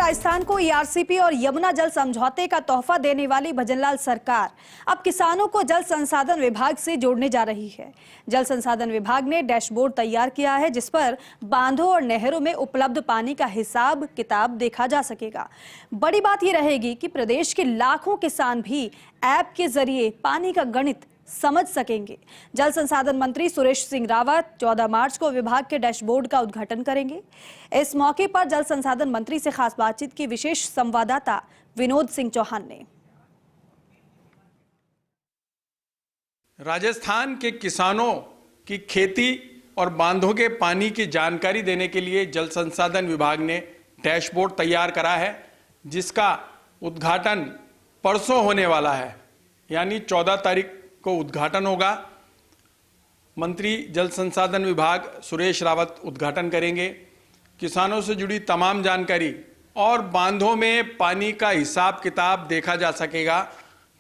राजस्थान को ईआरसीपी और यमुना जल समझौते का तोहफा देने वाली भजनलाल सरकार अब किसानों को जल संसाधन विभाग से जोड़ने जा रही है। जल संसाधन विभाग ने डैशबोर्ड तैयार किया है जिस पर बांधों और नहरों में उपलब्ध पानी का हिसाब किताब देखा जा सकेगा। बड़ी बात यह रहेगी कि प्रदेश के लाखों किसान भी ऐप के जरिए पानी का गणित समझ सकेंगे। जल संसाधन मंत्री सुरेश सिंह रावत 14 मार्च को विभाग के डैशबोर्ड का उद्घाटन करेंगे। इस मौके पर जल संसाधन मंत्री से खास बातचीत की विशेष संवाददाता विनोद सिंह चौहान ने। राजस्थान के किसानों की खेती और बांधों के पानी की जानकारी देने के लिए जल संसाधन विभाग ने डैशबोर्ड तैयार करा है, जिसका उद्घाटन परसों होने वाला है, यानी 14 तारीख को उद्घाटन होगा। मंत्री जल संसाधन विभाग सुरेश रावत उद्घाटन करेंगे। किसानों से जुड़ी तमाम जानकारी और बांधों में पानी का हिसाब किताब देखा जा सकेगा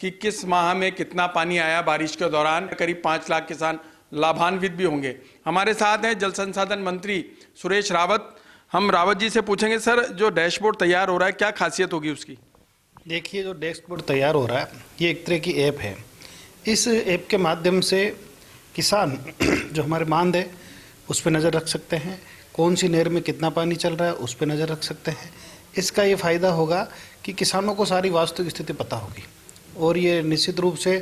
कि किस माह में कितना पानी आया। बारिश के दौरान करीब 5 लाख किसान लाभान्वित भी होंगे। हमारे साथ हैं जल संसाधन मंत्री सुरेश रावत। हम रावत जी से पूछेंगे, सर जो डैशबोर्ड तैयार हो रहा है क्या खासियत होगी उसकी? देखिए, जो डैशबोर्ड तैयार हो रहा है ये एक तरह की ऐप है। इस ऐप के माध्यम से किसान जो हमारे बांध है उस पर नज़र रख सकते हैं, कौन सी नहर में कितना पानी चल रहा है उस पर नज़र रख सकते हैं। इसका ये फ़ायदा होगा कि किसानों को सारी वास्तविक स्थिति पता होगी और ये निश्चित रूप से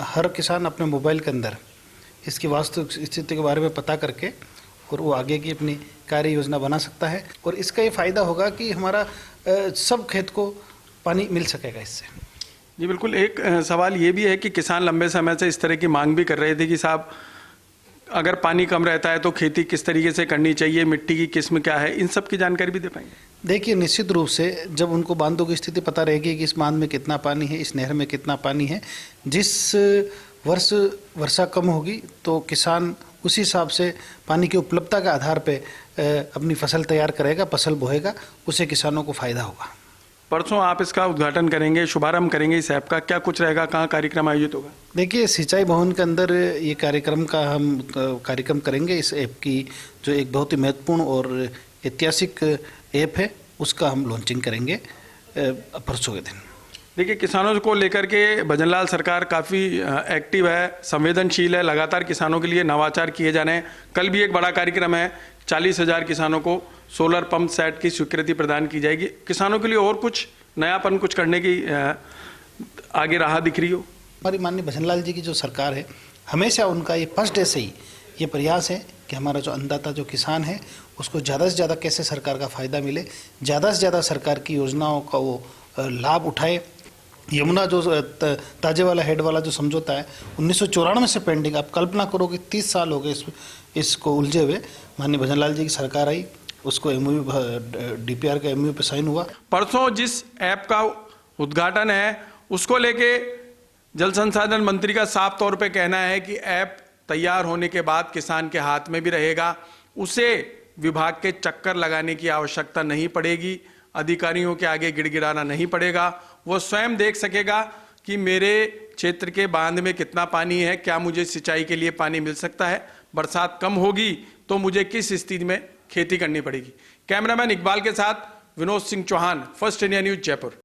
हर किसान अपने मोबाइल के अंदर इसकी वास्तविक स्थिति के बारे में पता करके और वो आगे की अपनी कार्य योजना बना सकता है। और इसका ये फ़ायदा होगा कि हमारा सब खेत को पानी मिल सकेगा इससे। जी बिल्कुल। एक सवाल ये भी है कि किसान लंबे समय से इस तरह की मांग भी कर रहे थे कि साहब अगर पानी कम रहता है तो खेती किस तरीके से करनी चाहिए, मिट्टी की किस्म क्या है, इन सब की जानकारी भी दे पाएंगे? देखिए, निश्चित रूप से जब उनको बांधों की स्थिति पता रहेगी कि इस बांध में कितना पानी है, इस नहर में कितना पानी है, जिस वर्ष वर्षा कम होगी तो किसान उसी हिसाब से पानी की उपलब्धता के आधार पर अपनी फसल तैयार करेगा, फसल बोएगा, उससे किसानों को फ़ायदा होगा। परसों आप इसका उद्घाटन करेंगे, शुभारंभ करेंगे इस ऐप का, क्या कुछ रहेगा, कहाँ कार्यक्रम आयोजित होगा? देखिए, सिंचाई भवन के अंदर ये कार्यक्रम करेंगे। इस ऐप की जो एक बहुत ही महत्वपूर्ण और ऐतिहासिक ऐप है उसका हम लॉन्चिंग करेंगे परसों के दिन। देखिए, किसानों को लेकर के भजनलाल सरकार काफ़ी एक्टिव है, संवेदनशील है, लगातार किसानों के लिए नवाचार किए जा रहे हैं। कल भी एक बड़ा कार्यक्रम है, 40,000 किसानों को सोलर पंप सेट की स्वीकृति प्रदान की जाएगी। किसानों के लिए और कुछ नयापन कुछ करने की आगे राह दिख रही हो? हमारी माननीय भजनलाल जी की जो सरकार है, हमेशा उनका ये फर्स्ट डे से ही ये प्रयास है कि हमारा जो अन्नदाता जो किसान है उसको ज़्यादा से ज़्यादा कैसे सरकार का फ़ायदा मिले, ज़्यादा से ज़्यादा सरकार की योजनाओं का वो लाभ उठाए। यमुना जो ताजे वाला हेड वाला जो समझौता है 1994 से पेंडिंग, आप कल्पना करो कि 30 साल हो गए इसको उलझे हुए। माननीय भजनलाल जी की सरकार आई, उसको एमओयू डीपीआर का एमओयू पे साइन हुआ। परसों जिस ऐप का उद्घाटन है उसको लेके जल संसाधन मंत्री का साफ तौर पे कहना है कि ऐप तैयार होने के बाद किसान के हाथ में भी रहेगा, उसे विभाग के चक्कर लगाने की आवश्यकता नहीं पड़ेगी, अधिकारियों के आगे गिड़गिड़ाना नहीं पड़ेगा। वो स्वयं देख सकेगा कि मेरे क्षेत्र के बांध में कितना पानी है, क्या मुझे सिंचाई के लिए पानी मिल सकता है, बरसात कम होगी तो मुझे किस स्थिति में खेती करनी पड़ेगी। कैमरामैन इकबाल के साथ Vinod Singh Chauhan, first India news, Jaipur.